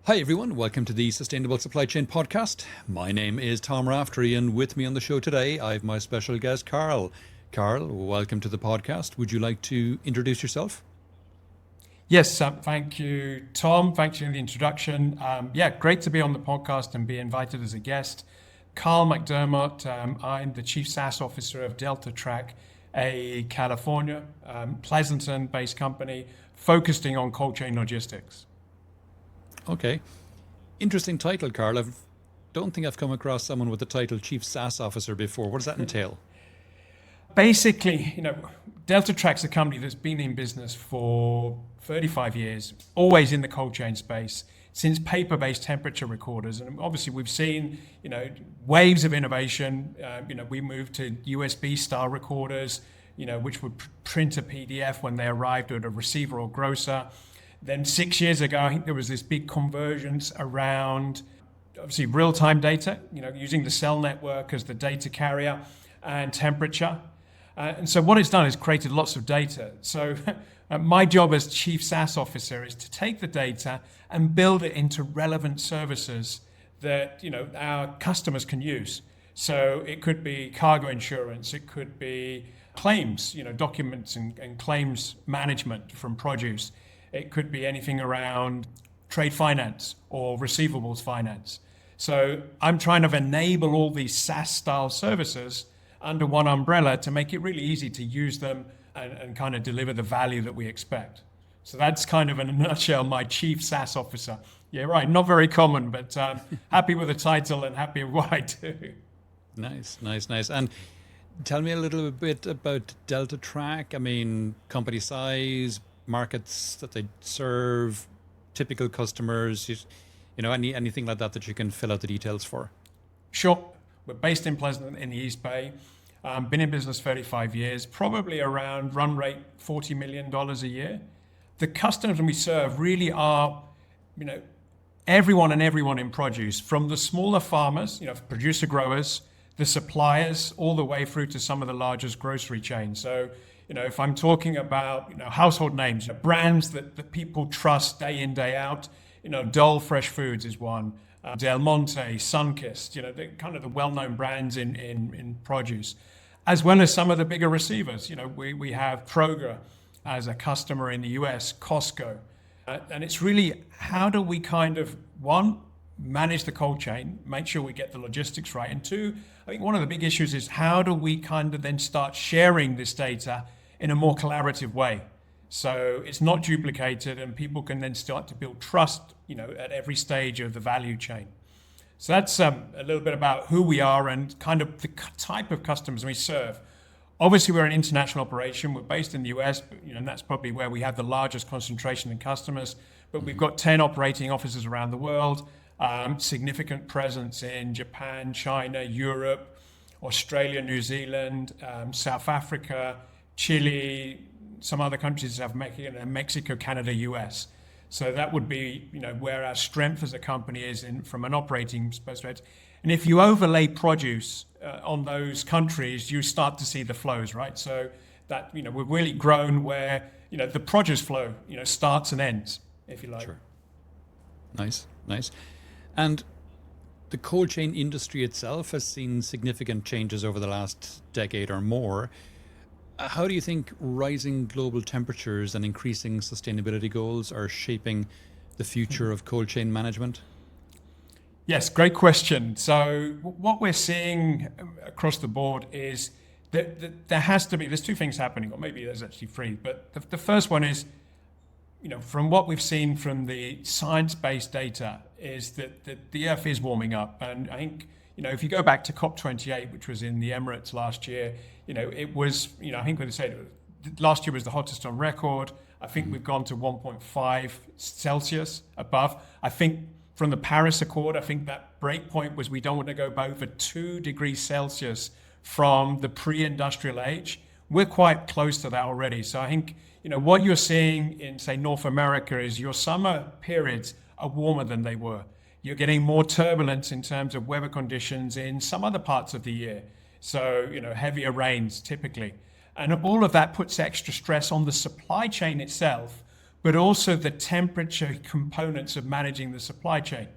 Hi everyone, welcome to the Sustainable Supply Chain Podcast. My name is Tom Raftery, and with me on the show today I have my special guest Karl. Karl, welcome to the podcast. Would you like to introduce yourself? Yes, thank you, Tom. Thank you for the introduction. Great to be on the podcast and be invited as a guest. Karl McDermott, I'm the Chief SaaS Officer of DeltaTrak, a California, Pleasanton-based company focusing on cold chain logistics. Okay. Interesting title, Karl. I don't think I've come across someone with the title Chief SaaS Officer before. What does that entail? Basically, DeltaTrak's a company that's been in business for 35 years, always in the cold chain space, since paper-based temperature recorders. And obviously we've seen, waves of innovation. We moved to USB-style recorders, which would print a PDF when they arrived at a receiver or grocer. Then 6 years ago, I think there was this big convergence around, obviously, real-time data, using the cell network as the data carrier and temperature. And so what it's done is created lots of data. So my job as Chief SaaS Officer is to take the data and build it into relevant services that, our customers can use. So it could be cargo insurance, it could be claims, documents and claims management from produce. It could be anything around trade finance or receivables finance. So I'm trying to enable all these SaaS-style services under one umbrella to make it really easy to use them and kind of deliver the value that we expect. So that's kind of in a nutshell my Chief SaaS Officer. Yeah, right, not very common, but happy with the title and happy with what I do. Nice. And tell me a little bit about DeltaTrak. I mean, company size, markets that they serve, typical customers, anything like that you can fill out the details for. Sure. We're based in Pleasanton in the East Bay. Been in business 35 years, probably around run rate $40 million a year. The customers we serve really are, everyone in produce, from the smaller farmers, producer growers, the suppliers, all the way through to some of the largest grocery chains. So, if I'm talking about, household names, brands that people trust day in, day out, Dole Fresh Foods is one, Del Monte, Sunkist, the kind of the well-known brands in produce, as well as some of the bigger receivers. We have Kroger as a customer in the US, Costco. And it's really, how do we kind of, one, manage the cold chain, make sure we get the logistics right. And two, I think one of the big issues is how do we kind of then start sharing this data in a more collaborative way? So it's not duplicated and people can then start to build trust, at every stage of the value chain. So that's a little bit about who we are and kind of the type of customers we serve. Obviously, we're an international operation. We're based in the US, but, and that's probably where we have the largest concentration in customers. But we've got 10 operating offices around the world, significant presence in Japan, China, Europe, Australia, New Zealand, South Africa, Chile, some other countries have Mexico, Canada, US. So that would be, where our strength as a company is from an operating perspective. And if you overlay produce on those countries, you start to see the flows, right? So that, we've really grown where, the produce flow, starts and ends, if you like. Sure. Nice. And the cold chain industry itself has seen significant changes over the last decade or more. How do you think rising global temperatures and increasing sustainability goals are shaping the future of cold chain management? Yes, great question. So what we're seeing across the board is that there's two things happening, or maybe there's actually three. But the first one is, from what we've seen from the science-based data, is that the Earth is warming up. And I think, if you go back to COP28, which was in the Emirates last year, it was, I think what they said, last year was the hottest on record. I think we've gone to 1.5 Celsius above. I think from the Paris Accord, I think that break point was we don't want to go over 2 degrees Celsius from the pre-industrial age. We're quite close to that already. So I think, what you're seeing in, say, North America is your summer periods are warmer than they were. You're getting more turbulence in terms of weather conditions in some other parts of the year. So, heavier rains typically. And all of that puts extra stress on the supply chain itself, but also the temperature components of managing the supply chain.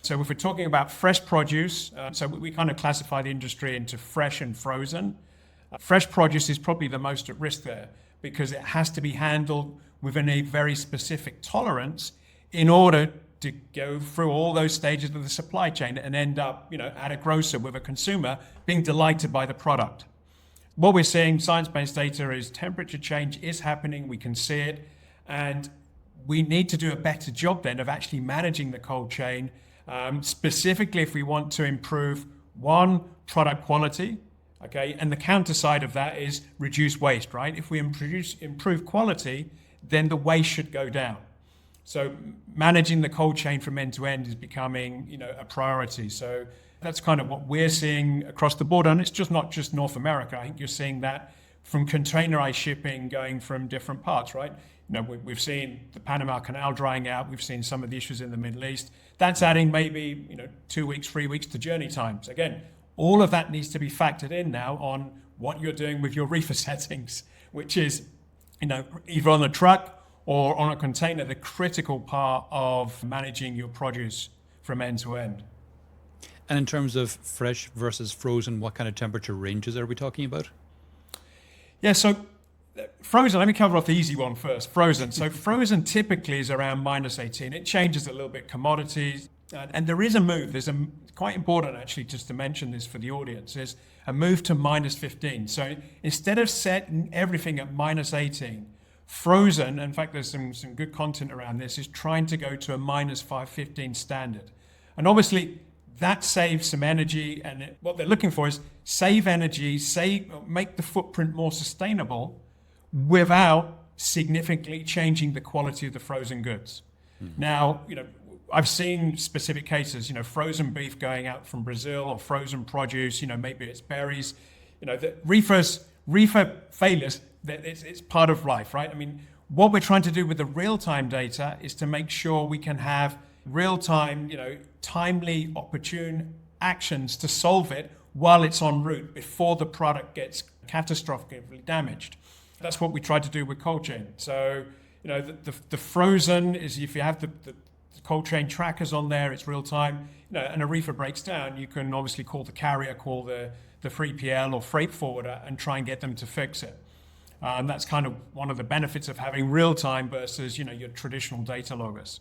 So if we're talking about fresh produce, so we kind of classify the industry into fresh and frozen. Fresh produce is probably the most at risk there because it has to be handled within a very specific tolerance in order to go through all those stages of the supply chain and end up, at a grocer with a consumer being delighted by the product. What we're seeing, science-based data, is temperature change is happening. We can see it, and we need to do a better job then of actually managing the cold chain. Specifically, if we want to improve one, product quality, okay, and the counter side of that is reduce waste, right? If we improve quality, then the waste should go down. So managing the cold chain from end to end is becoming, a priority. So that's kind of what we're seeing across the board, and it's just not just North America. I think you're seeing that from containerized shipping going from different parts, right? We've seen the Panama Canal drying out. We've seen some of the issues in the Middle East. That's adding maybe 2 weeks, 3 weeks to journey times. Again, all of that needs to be factored in now on what you're doing with your reefer settings, which is either on the truck or on a container, the critical part of managing your produce from end to end. And in terms of fresh versus frozen, what kind of temperature ranges are we talking about? Yeah, so frozen, let me cover off the easy one first. Frozen. So frozen typically is around -18. It changes a little bit, commodities. And there is a move. There's quite important actually just to mention this for the audience, is a move to -15. So instead of setting everything at -18, frozen, in fact there's some good content around this, is trying to go to a -15 standard. And obviously that saves some energy, and what they're looking for is save energy, make the footprint more sustainable without significantly changing the quality of the frozen goods. Now, I've seen specific cases, frozen beef going out from Brazil, or frozen produce, maybe it's berries, the reefer failures, it's part of life, right? I mean, what we're trying to do with the real-time data is to make sure we can have real-time, timely, opportune actions to solve it while it's en route, before the product gets catastrophically damaged. That's what we try to do with cold chain. So, the frozen is, if you have the cold chain trackers on there, it's real time, and a reefer breaks down, you can obviously call the carrier, call the 3PL or freight forwarder and try and get them to fix it. And that's kind of one of the benefits of having real time versus, your traditional data loggers.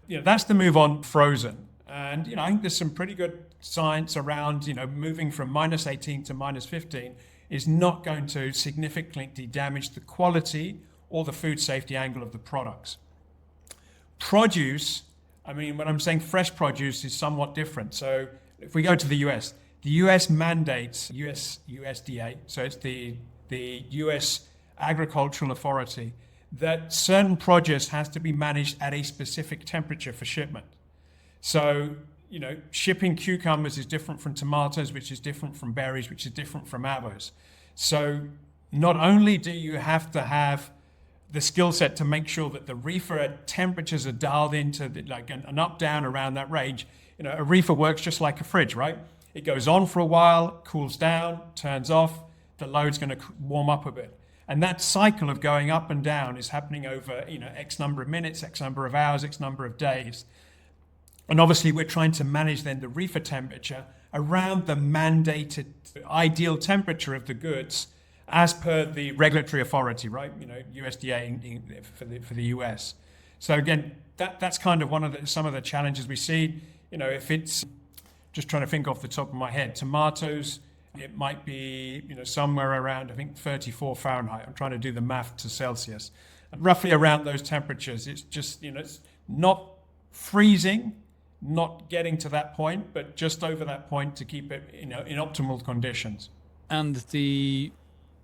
That's the move on frozen. And, I think there's some pretty good science around, moving from -18 to -15 is not going to significantly damage the quality or the food safety angle of the products. Produce, when I'm saying fresh produce, is somewhat different. So if we go to the US, the US mandates, USDA, so it's the US Agricultural Authority, that certain produce has to be managed at a specific temperature for shipment. So, shipping cucumbers is different from tomatoes, which is different from berries, which is different from apples. So not only do you have to have the skill set to make sure that the reefer temperatures are dialed into an up, down around that range, a reefer works just like a fridge, right? It goes on for a while, cools down, turns off, the load's going to warm up a bit. And that cycle of going up and down is happening over, X number of minutes, X number of hours, X number of days. And obviously we're trying to manage then the reefer temperature around the mandated ideal temperature of the goods as per the regulatory authority, right? USDA for the US. So again, that's kind of some of the challenges we see. If it's, just trying to think off the top of my head, tomatoes, it might be, somewhere around, I think 34 Fahrenheit. I'm trying to do the math to Celsius. And roughly around those temperatures, it's just, it's not freezing, not getting to that point, but just over that point to keep it, in optimal conditions. And the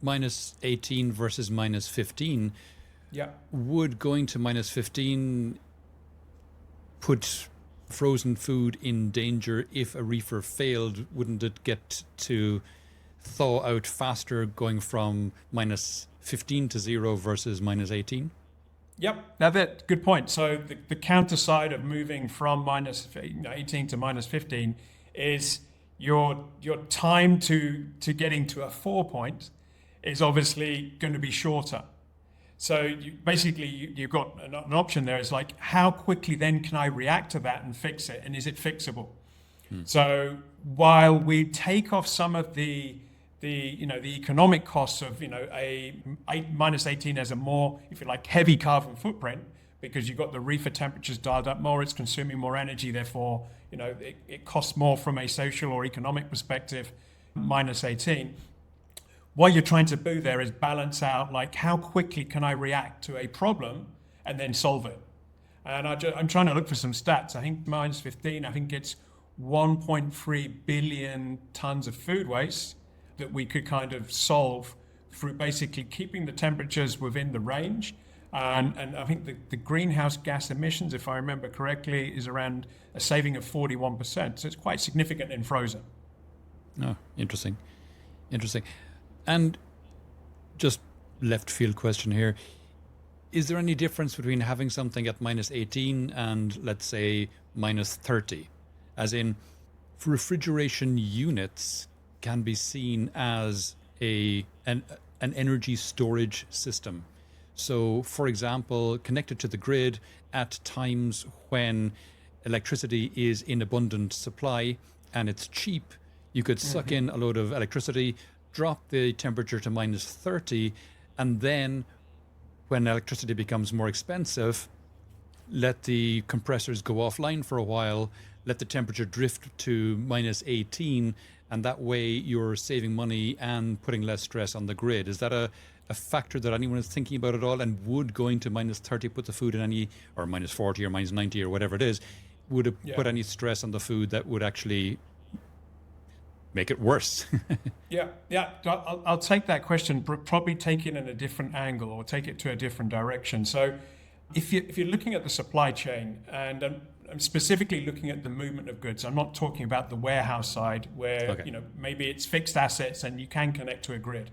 -18 versus -15, would going to -15 put frozen food in danger if a reefer failed? Wouldn't it get to thaw out faster going from -15 to 0 versus -18? Yep, that's it. Good point. So the counter side of moving from -18 to -15 is your time to getting to a 4 point is obviously going to be shorter. So you've got an option there. It's like, how quickly then can I react to that and fix it? And is it fixable? So while we take off some of the economic costs of a -18 as a more, if you like, heavy carbon footprint, because you've got the reefer temperatures dialed up more, it's consuming more energy, therefore it costs more from a social or economic perspective, -18. What you're trying to do there is balance out, like, how quickly can I react to a problem and then solve it? And I'm trying to look for some stats. I think -15, I think it's 1.3 billion tons of food waste that we could kind of solve through basically keeping the temperatures within the range. And I think the greenhouse gas emissions, if I remember correctly, is around a saving of 41%. So it's quite significant in frozen. Oh, interesting. And just left field question here. Is there any difference between having something at -18 and, let's say, -30? As in, refrigeration units can be seen as an energy storage system. So, for example, connected to the grid at times when electricity is in abundant supply and it's cheap, you could suck in a load of electricity, drop the temperature to -30, and then when electricity becomes more expensive, let the compressors go offline for a while, let the temperature drift to -18, and that way you're saving money and putting less stress on the grid. Is that a factor that anyone is thinking about at all? And would going to -30 put the food in any, or -40 or -90 or whatever it is, would it put any stress on the food that would actually make it worse? I'll take that question, probably take it in a different angle or take it to a different direction. So if you're looking at the supply chain, and I'm specifically looking at the movement of goods, I'm not talking about the warehouse side where maybe it's fixed assets and you can connect to a grid.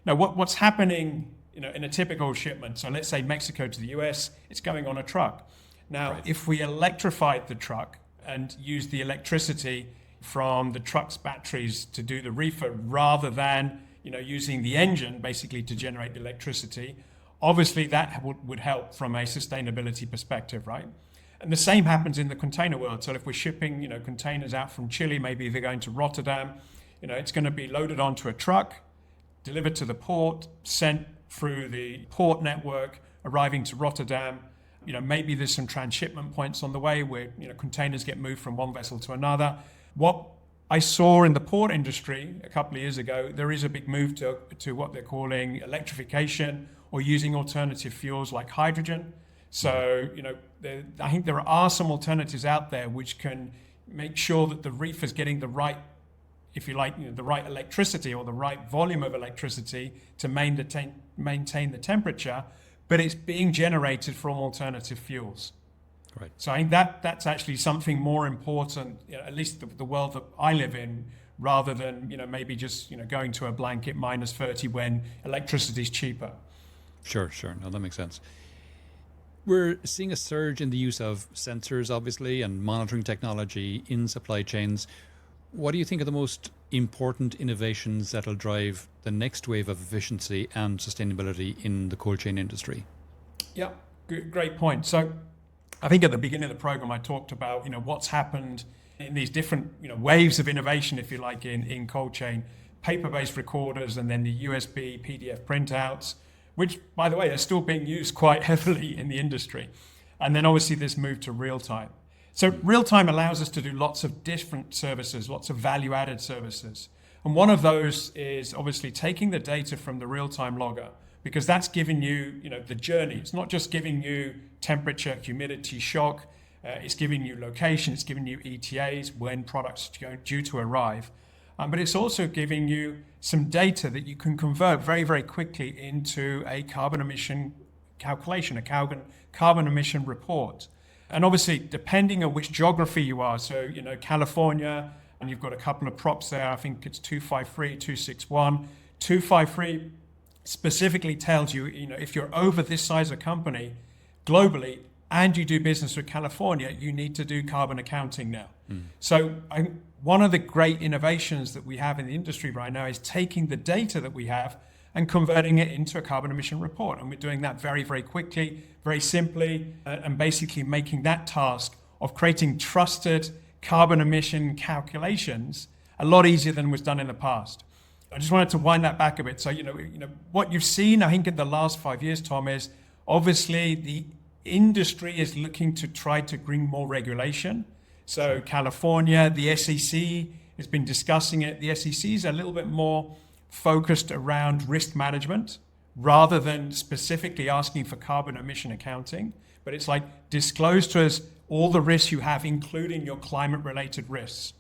Now, what's happening in a typical shipment, so let's say Mexico to the US, it's going on a truck. Now, if we electrified the truck and used the electricity from the truck's batteries to do the reefer rather than using the engine basically to generate the electricity, obviously that would help from a sustainability perspective, right? And the same happens in the container world. So if we're shipping containers out from Chile, maybe they're going to Rotterdam, it's going to be loaded onto a truck, delivered to the port, sent through the port network, arriving to Rotterdam. Maybe there's some transshipment points on the way where containers get moved from one vessel to another. What I saw in the port industry a couple of years ago, there is a big move to what they're calling electrification or using alternative fuels like hydrogen. So, I think there are some alternatives out there which can make sure that the reefer is getting the right, if you like, the right electricity or the right volume of electricity to maintain the temperature, but it's being generated from alternative fuels. Right. So I think that's actually something more important, at least the world that I live in, rather than maybe just going to a blanket -30 when electricity is cheaper. Sure. No, that makes sense. We're seeing a surge in the use of sensors, obviously, and monitoring technology in supply chains. What do you think are the most important innovations that'll drive the next wave of efficiency and sustainability in the cold chain industry? Yeah, great point. So I think at the beginning of the program, I talked about, what's happened in these different, waves of innovation, if you like, in cold chain, paper-based recorders, and then the USB, PDF printouts, which, by the way, are still being used quite heavily in the industry. And then obviously this move to real-time. So real-time allows us to do lots of different services, lots of value-added services. And one of those is obviously taking the data from the real-time logger, because that's giving you, the journey. It's not just giving you temperature, humidity, shock. It's giving you location. It's giving you ETAs when products are due to arrive. But it's also giving you some data that you can convert very, very quickly into a carbon emission calculation, a carbon emission report. And obviously, depending on which geography you are, so, California, and you've got a couple of props there, I think it's 253, 261. 253 specifically tells you, if you're over this size of company globally and you do business with California, you need to do carbon accounting now. So one of the great innovations that we have in the industry right now is taking the data that we have and converting it into a carbon emission report. And we're doing that very, very quickly, very simply, and basically making that task of creating trusted carbon emission calculations a lot easier than was done in the past. I just wanted to wind that back a bit. So, what you've seen, I think, in the last 5 years, Tom, is obviously the industry is looking to try to bring more regulation. So California, the SEC has been discussing it. The SEC is a little bit more focused around risk management rather than specifically asking for carbon emission accounting. But it's like, disclose to us all the risks you have, including your climate-related risks.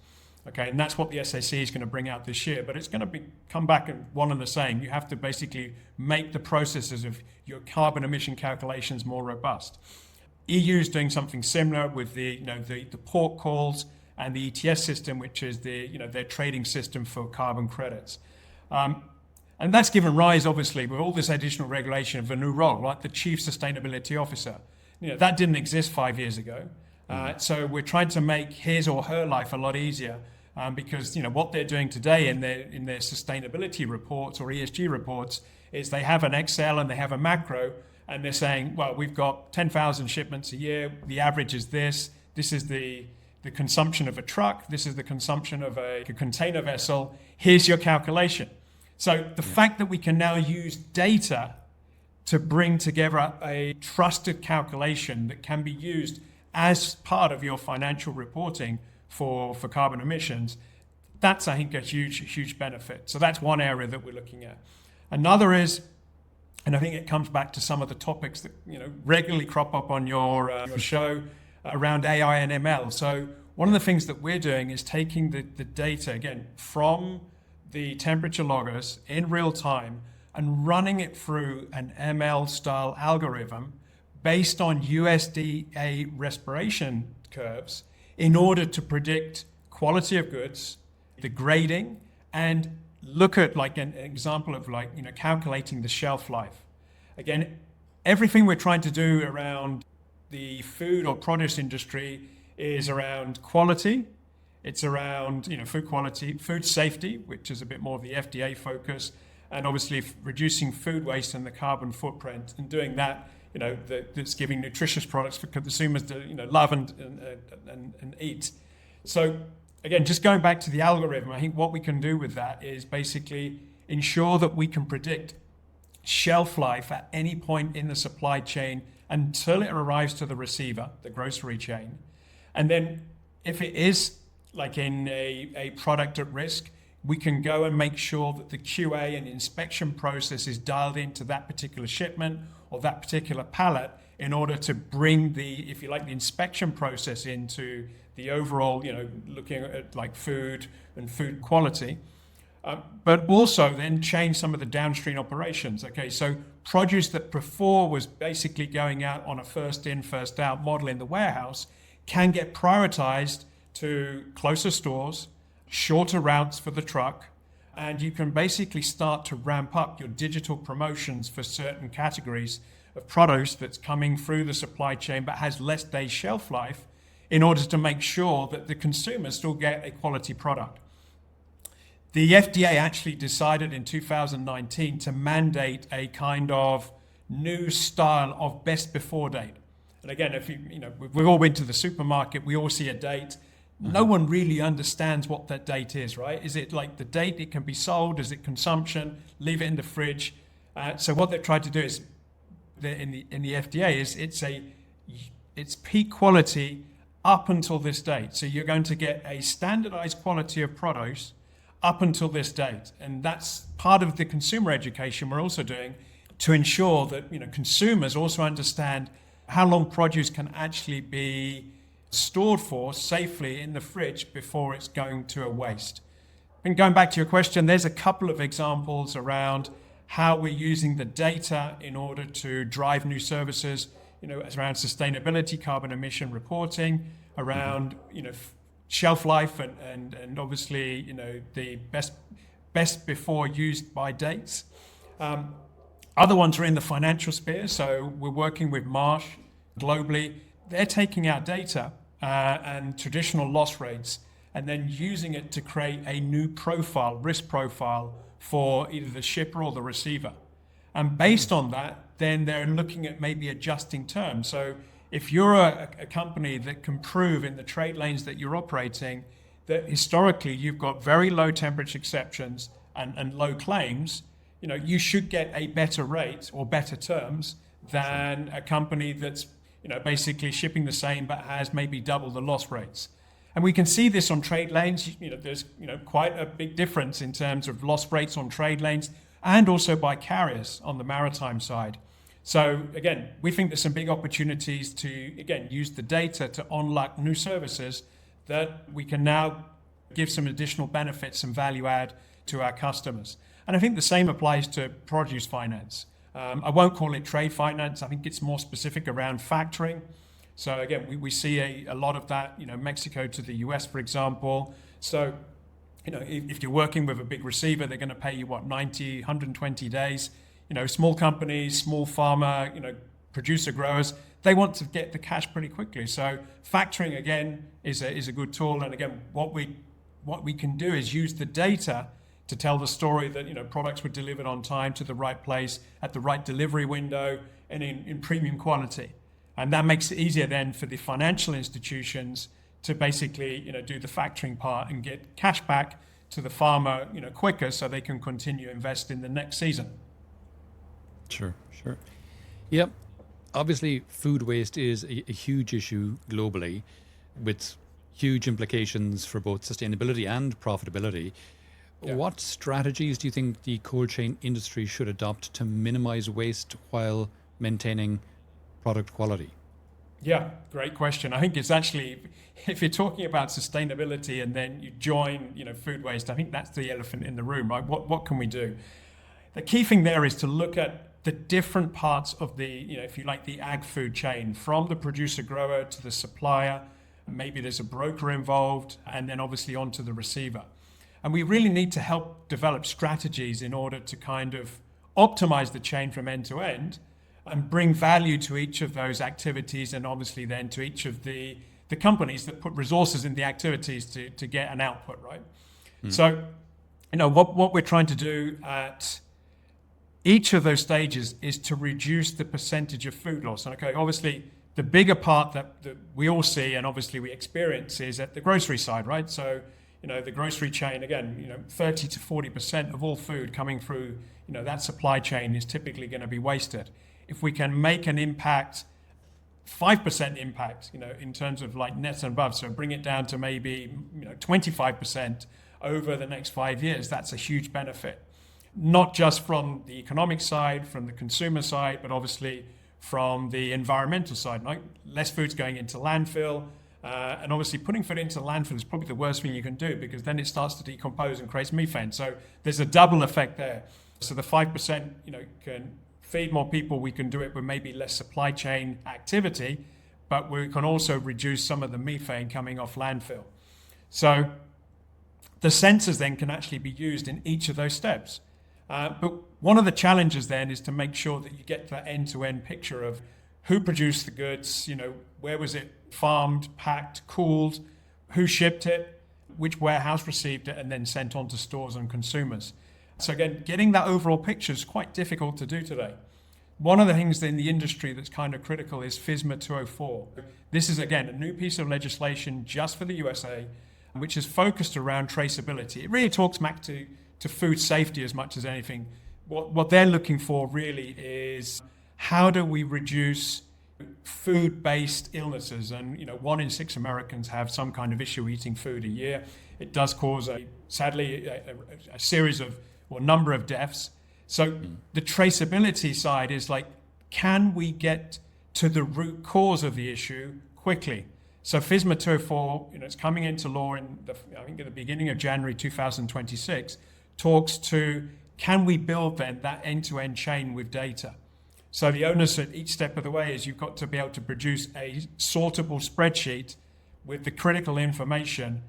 Okay, and that's what the SEC is going to bring out this year. But it's going to come back at one and the same. You have to basically make the processes of your carbon emission calculations more robust. EU is doing something similar with the port calls and the ETS system, which is their trading system for carbon credits. And that's given rise, obviously, with all this additional regulation of a new role, like the Chief Sustainability Officer. That didn't exist 5 years ago. So we're trying to make his or her life a lot easier because what they're doing today in their sustainability reports or ESG reports is they have an Excel and they have a macro, and they're saying, well, we've got 10,000 shipments a year. The average is this. This is the consumption of a truck. This is the consumption of a container vessel. Here's your calculation. So the fact that we can now use data to bring together a trusted calculation that can be used as part of your financial reporting for carbon emissions, that's, I think, a huge benefit. So that's one area that we're looking at. Another is, and I think it comes back to some of the topics that regularly crop up on your show around AI and ML. So one of the things that we're doing is taking the data, again, from the temperature loggers in real time and running it through an ML-style algorithm based on USDA respiration curves in order to predict quality of goods, the grading, and look at like an example of calculating the shelf life. Again, everything we're trying to do around the food or produce industry is around quality. It's around food quality, food safety, which is a bit more of the FDA focus, and obviously reducing food waste and the carbon footprint, and doing that that's giving nutritious products for consumers to love and eat. So again, just going back to the algorithm, I think what we can do with that is basically ensure that we can predict shelf life at any point in the supply chain until it arrives to the receiver, the grocery chain. And then if it is like in a product at risk, we can go and make sure that the QA and inspection process is dialed into that particular shipment or that particular pallet in order to bring the inspection process into the overall, looking at like food and food quality. But also then change some of the downstream operations. Okay, so produce that before was basically going out on a first in, first out model in the warehouse can get prioritized to closer stores, shorter routes for the truck, and you can basically start to ramp up your digital promotions for certain categories of produce that's coming through the supply chain but has less day shelf life in order to make sure that the consumers still get a quality product. The FDA actually decided in 2019 to mandate a kind of new style of best before date. And again, if we've all been to the supermarket, we all see a date. No one really understands what that date is, right? Is it like the date it can be sold? Is it consumption? Leave it in the fridge. So what they've tried to do is, in the FDA, is it's peak quality up until this date. So you're going to get a standardized quality of produce up until this date, and that's part of the consumer education we're also doing to ensure that consumers also understand how long produce can actually be stored for safely in the fridge before it's going to a waste. And going back to your question, there's a couple of examples around how we're using the data in order to drive new services, around sustainability, carbon emission reporting, around shelf life and obviously the best before used by dates. Other ones are in the financial sphere, so we're working with Marsh globally. They're taking our data and traditional loss rates and then using it to create a new profile, risk profile for either the shipper or the receiver. And based on that, then they're looking at maybe adjusting terms. So if you're a company that can prove in the trade lanes that you're operating that historically you've got very low temperature exceptions and low claims, you should get a better rate or better terms than a company that's basically shipping the same but has maybe double the loss rates. And we can see this on trade lanes. There's quite a big difference in terms of loss rates on trade lanes and also by carriers on the maritime side. So again, we think there's some big opportunities to, again, use the data to unlock new services that we can now give some additional benefits and value add to our customers. And I think the same applies to produce finance. I won't call it trade finance. I think it's more specific around factoring. So again, we see a lot of that, Mexico to the US, for example. So, if you're working with a big receiver, they're going to pay you 90, 120 days. Small companies, small farmer, producer growers, they want to get the cash pretty quickly. So factoring again is a good tool. And again, what we can do is use the data to tell the story that products were delivered on time to the right place at the right delivery window and in premium quality. And that makes it easier then for the financial institutions to basically do the factoring part and get cash back to the farmer quicker so they can continue to invest in the next season. Sure. Yep. Obviously, food waste is a huge issue globally with huge implications for both sustainability and profitability. Yeah. What strategies do you think the cold chain industry should adopt to minimize waste while maintaining product quality? Yeah, great question. I think it's actually, if you're talking about sustainability and then you join, food waste, I think that's the elephant in the room, right? What can we do? The key thing there is to look at the different parts of the, if you like, the ag food chain, from the producer grower to the supplier. Maybe there's a broker involved, and then obviously onto the receiver. And we really need to help develop strategies in order to kind of optimize the chain from end to end and bring value to each of those activities, and obviously then to each of the companies that put resources in the activities to get an output, right? So, what we're trying to do at each of those stages is to reduce the percentage of food loss. And okay, obviously the bigger part that we all see and obviously we experience is at the grocery side, right? So, the grocery chain, again, 30 to 40% of all food coming through, that supply chain is typically going to be wasted. If we can make an impact, 5% impact, in terms of like net and above, so bring it down to maybe, 25% over the next 5 years, that's a huge benefit. Not just from the economic side, from the consumer side, but obviously from the environmental side. Right? Less food's going into landfill, and obviously putting food into landfill is probably the worst thing you can do, because then it starts to decompose and creates methane. So there's a double effect there. So the 5%, can feed more people. We can do it with maybe less supply chain activity, but we can also reduce some of the methane coming off landfill. So the sensors then can actually be used in each of those steps. But one of the challenges then is to make sure that you get that end-to-end picture of who produced the goods, where was it farmed, packed, cooled, who shipped it, which warehouse received it, and then sent on to stores and consumers. So again, getting that overall picture is quite difficult to do today. One of the things in the industry that's kind of critical is FISMA 204. This is, again, a new piece of legislation just for the USA, which is focused around traceability. It really talks back to food safety as much as anything. What they're looking for really is how do we reduce food-based illnesses? And 1 in 6 Americans have some kind of issue eating food a year. It does cause sadly a series of or number of deaths. So the traceability side is like, can we get to the root cause of the issue quickly? So FISMA 204, it's coming into law I think at the beginning of January 2026. Talks to, can we build then that end-to-end chain with data? So the onus at each step of the way is you've got to be able to produce a sortable spreadsheet with the critical information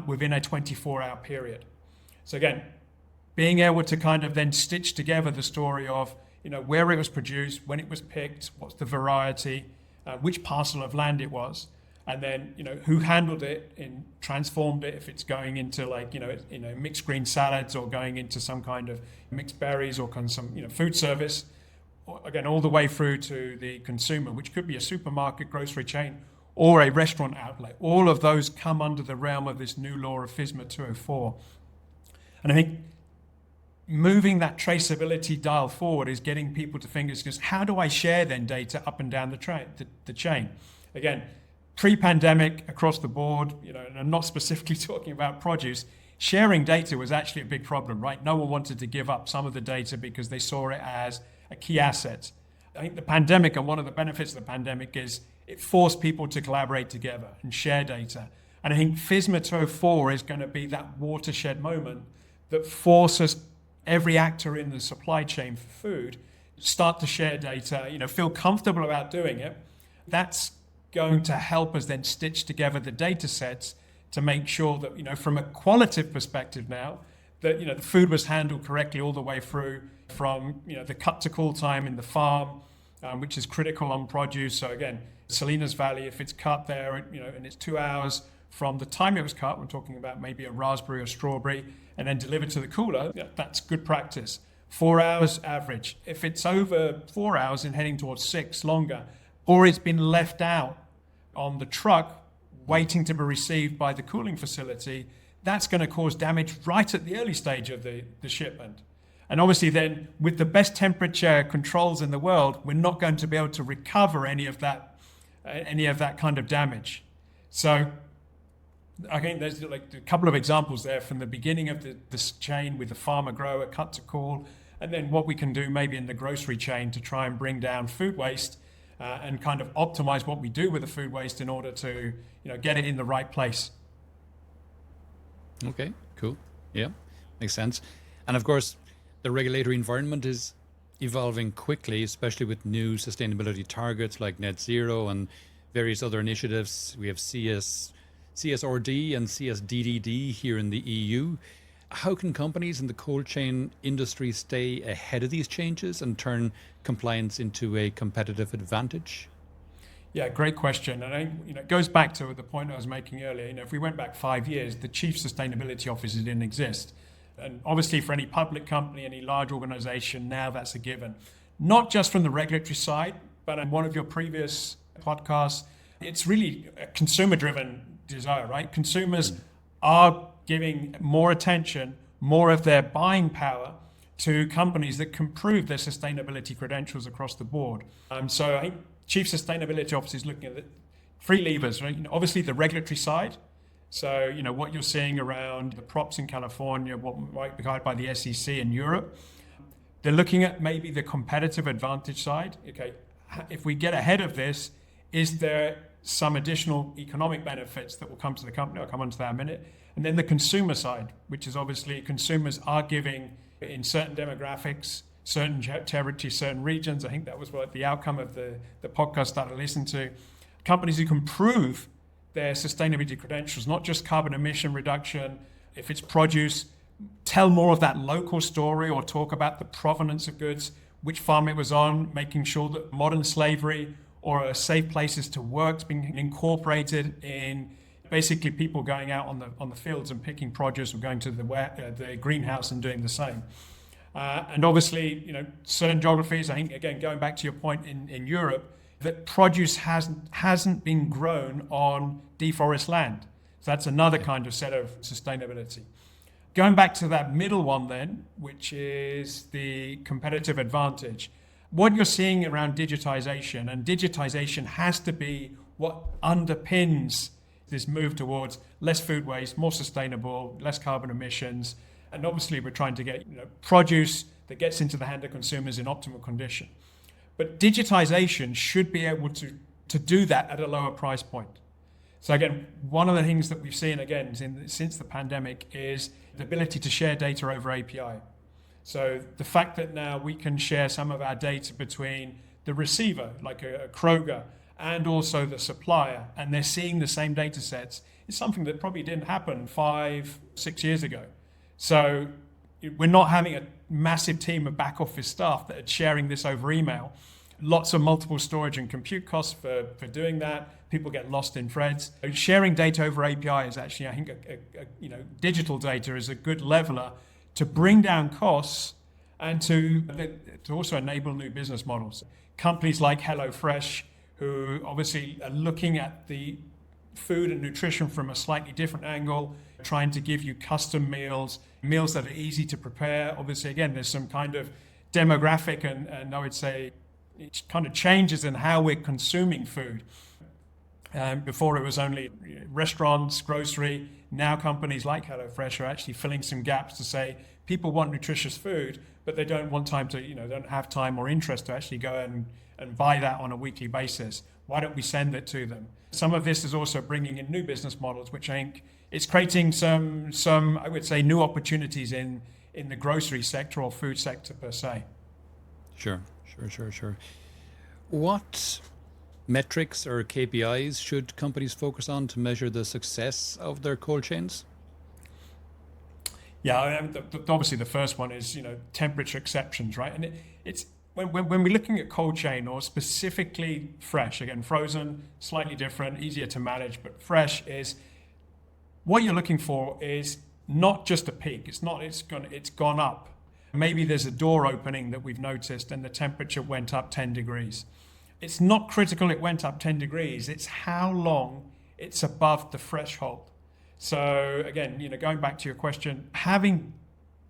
within a 24-hour period. So again, being able to kind of then stitch together the story of, where it was produced, when it was picked, what's the variety, which parcel of land it was, and then who handled it and transformed it if it's going into mixed green salads or going into some kind of mixed berries or some food service, again all the way through to the consumer, which could be a supermarket, grocery chain, or a restaurant outlet. All of those come under the realm of this new law of FISMA 204. And I think moving that traceability dial forward is getting people to think, just how do I share then data up and down the chain? Again, pre-pandemic across the board, and I'm not specifically talking about produce, sharing data was actually a big problem, right? No one wanted to give up some of the data because they saw it as a key asset. I think the pandemic, and one of the benefits of the pandemic, is it forced people to collaborate together and share data. And I think FISMA 204 is going to be that watershed moment that forces every actor in the supply chain for food start to share data, feel comfortable about doing it. That's going to help us then stitch together the data sets to make sure that, from a qualitative perspective now, that, the food was handled correctly all the way through from, the cut to call time in the farm, which is critical on produce. So again, Salinas Valley, if it's cut there, and it's 2 hours from the time it was cut, we're talking about maybe a raspberry or strawberry, and then delivered to the cooler, that's good practice. 4 hours average. If it's over 4 hours and heading towards 6 longer, or it's been left out on the truck waiting to be received by the cooling facility, that's going to cause damage right at the early stage of the shipment. And obviously then, with the best temperature controls in the world, we're not going to be able to recover any of that kind of damage. So I think there's a couple of examples there from the beginning of this chain with the farmer grower cut to call, and then what we can do maybe in the grocery chain to try and bring down food waste and kind of optimize what we do with the food waste in order to get it in the right place. Okay, cool. Yeah, makes sense. And of course, the regulatory environment is evolving quickly, especially with new sustainability targets like net zero and various other initiatives. We have CSRD and CSDDD here in the EU. How can companies in the cold chain industry stay ahead of these changes and turn compliance into a competitive advantage? Yeah, great question. And I think it goes back to the point I was making earlier. If we went back 5 years, the chief sustainability officer didn't exist. And obviously for any public company, any large organization, now that's a given. Not just from the regulatory side, but in one of your previous podcasts, it's really a consumer-driven desire, right? Consumers are giving more attention, more of their buying power to companies that can prove their sustainability credentials across the board. So I think Chief Sustainability Officer is looking at the 3 levers, right? Obviously the regulatory side. So, what you're seeing around the props in California, what might be guided by the SEC in Europe. They're looking at maybe the competitive advantage side. Okay, if we get ahead of this, is there some additional economic benefits that will come to the company? I'll come on to that in a minute. And then the consumer side, which is obviously consumers are giving in certain demographics, certain territories, certain regions. I think that was what the outcome of the podcast that I listened to. Companies who can prove their sustainability credentials, not just carbon emission reduction, if it's produce, tell more of that local story or talk about the provenance of goods, which farm it was on, making sure that modern slavery or safe places to work is being incorporated in basically people going out on the fields and picking produce or going to the greenhouse and doing the same. And obviously, certain geographies, I think, again, going back to your point in Europe, that produce hasn't been grown on deforest land. So that's another kind of set of sustainability. Going back to that middle one then, which is the competitive advantage, what you're seeing around digitization, and digitization has to be what underpins this move towards less food waste, more sustainable, less carbon emissions. And obviously we're trying to get produce that gets into the hand of consumers in optimal condition. But digitization should be able to do that at a lower price point. So again, one of the things that we've seen again since the pandemic is the ability to share data over API. So the fact that now we can share some of our data between the receiver, like a Kroger, and also the supplier, and they're seeing the same data sets, is something that probably didn't happen 5-6 years ago. So we're not having a massive team of back office staff that are sharing this over email. lots of multiple storage and compute costs for doing that. People get lost in threads. Sharing data over API is actually, I think, digital data is a good leveler to bring down costs and to also enable new business models. Companies like HelloFresh, who obviously are looking at the food and nutrition from a slightly different angle, trying to give you custom meals that are easy to prepare. Obviously, again, there's some kind of demographic and I would say it kind of changes in how we're consuming food. Before it was only restaurants, grocery. Now companies like HelloFresh are actually filling some gaps to say people want nutritious food, but they don't want time to, don't have time or interest to actually go and buy that on a weekly basis. Why don't we send it to them? Some of this is also bringing in new business models, which I think it's creating some I would say new opportunities in the grocery sector or food sector per se. Sure. What metrics or KPIs should companies focus on to measure the success of their cold chains? Yeah, obviously the first one is temperature exceptions, right? And it's when we're looking at cold chain or specifically fresh, again frozen, slightly different, easier to manage, but fresh is what you're looking for is not just a peak. It's gone up. Maybe there's a door opening that we've noticed and the temperature went up 10 degrees. It's not critical it went up 10 degrees. It's how long it's above the threshold. So again, going back to your question, having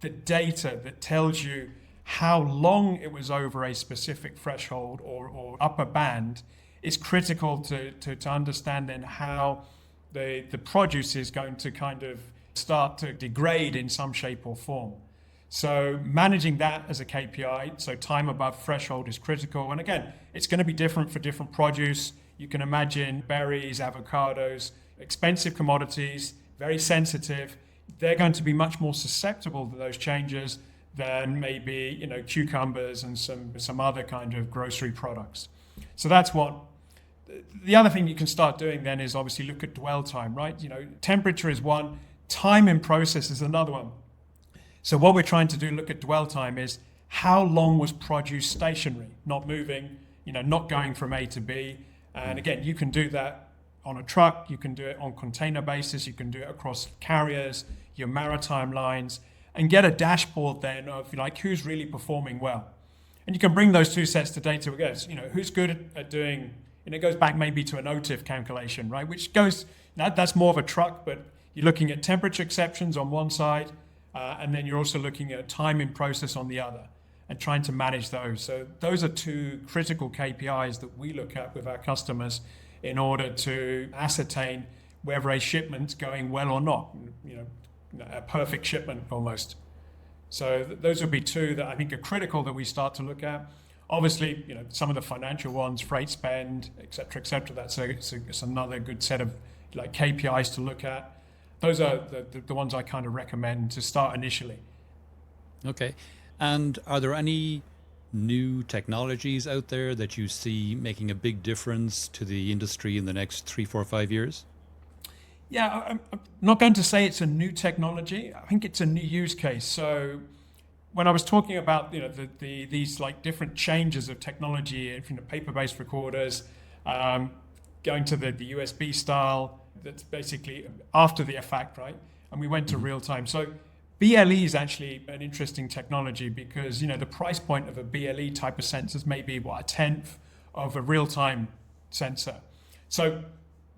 the data that tells you how long it was over a specific threshold or upper band is critical to understand then how the produce is going to kind of start to degrade in some shape or form. So managing that as a KPI, so time above threshold is critical. And again, it's going to be different for different produce. You can imagine berries, avocados, expensive commodities, very sensitive. They're going to be much more susceptible to those changes than maybe, cucumbers and some other kind of grocery products. So that's what. The other thing you can start doing then is obviously look at dwell time, right? Temperature is one, time in process is another one. So what we're trying to do, look at dwell time, is how long was produce stationary, not moving, not going from A to B. And again, you can do that on a truck, you can do it on container basis, you can do it across carriers, your maritime lines, and get a dashboard then of who's really performing well. And you can bring those two sets of data together. Who's good at doing, it goes back maybe to an OTIF calculation, right? Which goes, that's more of a truck, but you're looking at temperature exceptions on one side, and then you're also looking at time in process on the other and trying to manage those. So those are two critical KPIs that we look at with our customers in order to ascertain whether a shipment's going well or not, a perfect shipment almost. So those would be two that I think are critical that we start to look at. Obviously, some of the financial ones, freight spend, et cetera, it's another good set of KPIs to look at. Those are the ones I kind of recommend to start initially. Okay. And are there any new technologies out there that you see making a big difference to the industry in the next 3, 4, 5 years? Yeah, I'm not going to say it's a new technology. I think it's a new use case. So when I was talking about these different changes of technology, paper-based recorders, going to the USB style, that's basically after the effect, right? And we went to real time. So BLE is actually an interesting technology because, the price point of a BLE type of sensor is maybe, a tenth of a real-time sensor. So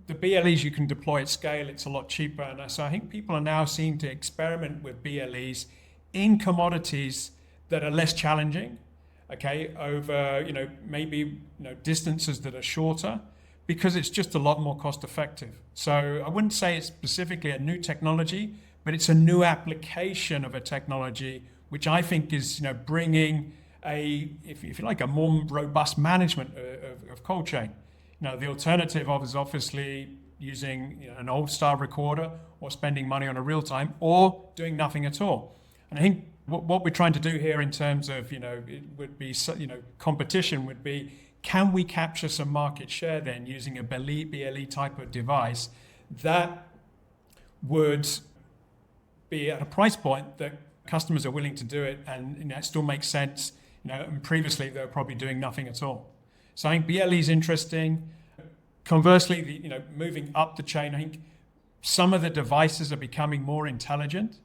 the BLEs you can deploy at scale, it's a lot cheaper. And so I think people are now seeing to experiment with BLEs in commodities that are less challenging, over, maybe, distances that are shorter, because it's just a lot more cost effective. So I wouldn't say it's specifically a new technology, but it's a new application of a technology, which I think is, bringing if you like, a more robust management of cold chain. The alternative is obviously using an old style recorder or spending money on a real time or doing nothing at all. And I think what we're trying to do here in terms of, it would be, competition would be, can we capture some market share then using a BLE type of device that would be at a price point that customers are willing to do it and it still makes sense. And previously they were probably doing nothing at all. So I think BLE is interesting. Conversely, moving up the chain, I think some of the devices are becoming more intelligent.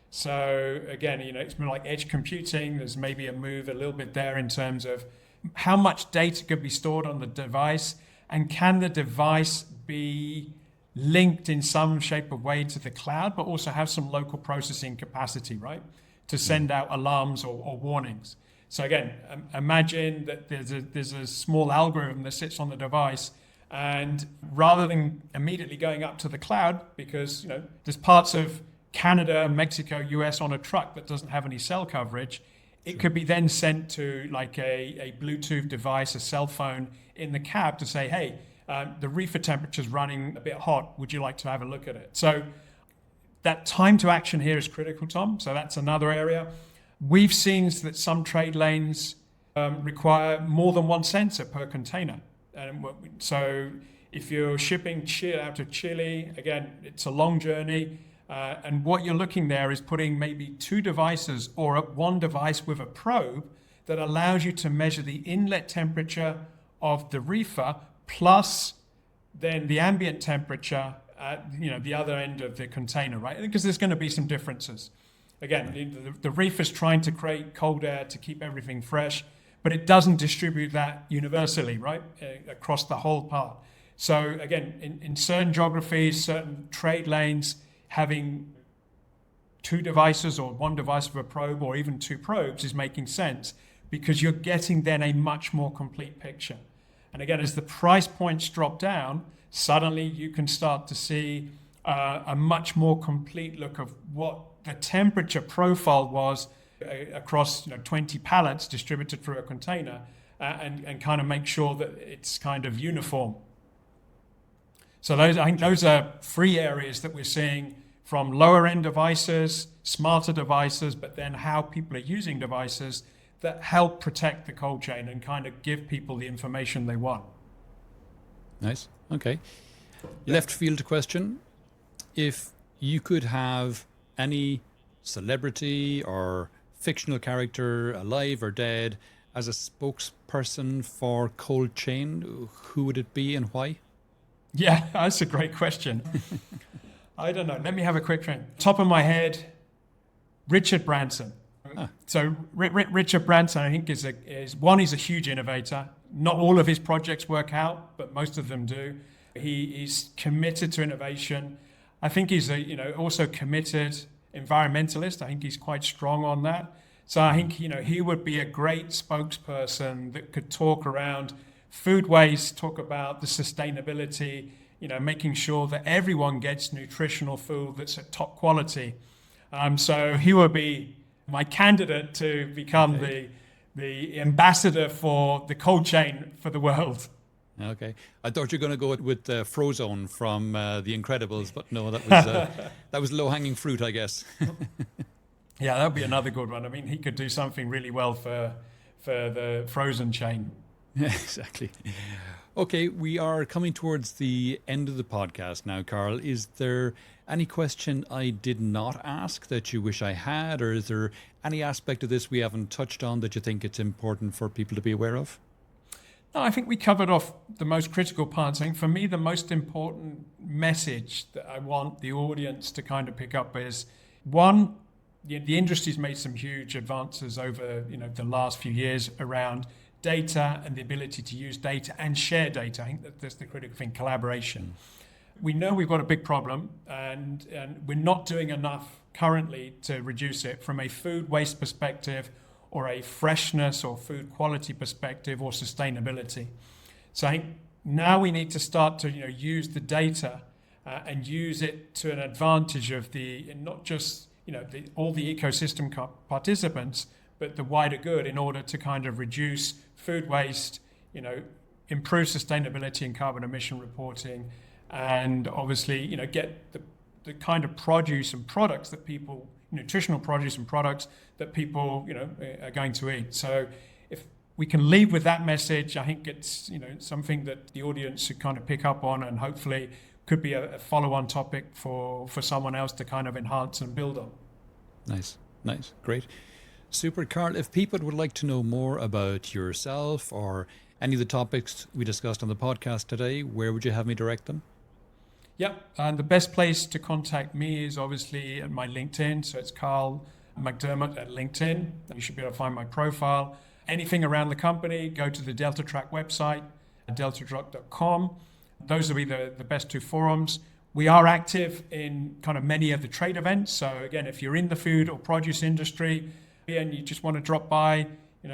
So again, it's more like edge computing. There's maybe a move a little bit there in terms of how much data could be stored on the device, and can the device be linked in some shape or way to the cloud, but also have some local processing capacity, right, to send out alarms or warnings. So again, imagine that there's a small algorithm that sits on the device, and rather than immediately going up to the cloud, because there's parts of Canada, Mexico, US on a truck that doesn't have any cell coverage, it could be then sent to like a Bluetooth device, a cell phone in the cab to say, hey, the reefer temperature's running a bit hot. Would you like to have a look at it? So that time to action here is critical, Tom. So that's another area. We've seen that some trade lanes require more than one sensor per container. And so if you're shipping out of Chile, again, it's a long journey. And what you're looking there is putting maybe two devices or one device with a probe that allows you to measure the inlet temperature of the reefer plus then the ambient temperature at the other end of the container, right? Because there's going to be some differences. Again, the reefer's trying to create cold air to keep everything fresh, but it doesn't distribute that universally, right, across the whole part. So again, in certain geographies, certain trade lanes, having two devices or one device with a probe or even two probes is making sense, because you're getting then a much more complete picture. And again, as the price points drop down, suddenly you can start to see a much more complete look of what the temperature profile was across 20 pallets distributed through a container, and kind of make sure that it's kind of uniform. So I think those are three areas that we're seeing, from lower end devices, smarter devices, but then how people are using devices that help protect the cold chain and kind of give people the information they want. Nice. Okay. Left field question. If you could have any celebrity or fictional character, alive or dead, as a spokesperson for cold chain, who would it be and why? Yeah, that's a great question. I don't know. Let me have a quick think. Top of my head, Richard Branson. So Richard Branson, I think, is he's a huge innovator. Not all of his projects work out, but most of them do. He's committed to innovation. I think he's also committed environmentalist. I think he's quite strong on that. So I think he would be a great spokesperson that could talk around food waste, talk about the sustainability, making sure that everyone gets nutritional food that's at top quality. So he would be my candidate to become the ambassador for the cold chain for the world. Okay, I thought you were going to go with Frozone from The Incredibles, but no, that was low-hanging fruit, I guess. Yeah, that would be another good one. I mean, he could do something really well for the frozen chain. Yeah, exactly. Okay, we are coming towards the end of the podcast now, Karl. Is there any question I did not ask that you wish I had, or is there any aspect of this we haven't touched on that you think it's important for people to be aware of? No, I think we covered off the most critical parts. I think for me, the most important message that I want the audience to kind of pick up is, one, the industry's made some huge advances over the last few years around data and the ability to use data and share data. I think that's the critical thing, collaboration. We know we've got a big problem, and we're not doing enough currently to reduce it from a food waste perspective, or a freshness or food quality perspective, or sustainability. So I think now we need to start to use the data and use it to an advantage of not just all the ecosystem participants, but the wider good, in order to kind of reduce food waste, improve sustainability and carbon emission reporting, and obviously get the kind of produce and products that people, nutritional produce and products that people are going to eat. So if we can leave with that message, I think it's something that the audience should kind of pick up on, and hopefully could be a follow-on topic for someone else to kind of enhance and build on. Nice, great. Super, Karl. If people would like to know more about yourself or Any of the topics we discussed on the podcast today, where would you have me direct them? Yep, and the best place to contact me is obviously at my LinkedIn. So it's Karl McDermott at LinkedIn. You should be able to find my profile. Anything around the company, go to the DeltaTrak website, DeltaTrak.com. Those will be the best two forums. We are active in kind of many of the trade events. So again, if you're in the food or produce industry and you just want to drop by,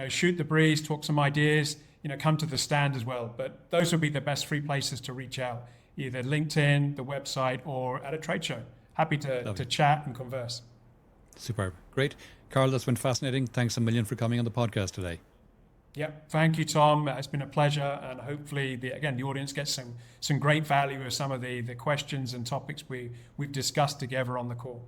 shoot the breeze, talk some ideas, come to the stand as well. But those will be the best three places to reach out, either LinkedIn, the website, or at a trade show. Happy to chat and converse. Superb. Great. Karl, that's been fascinating. Thanks a million for coming on the podcast today. Yep. Thank you, Tom. It's been a pleasure. And hopefully, the audience gets some great value of some of the questions and topics we've discussed together on the call.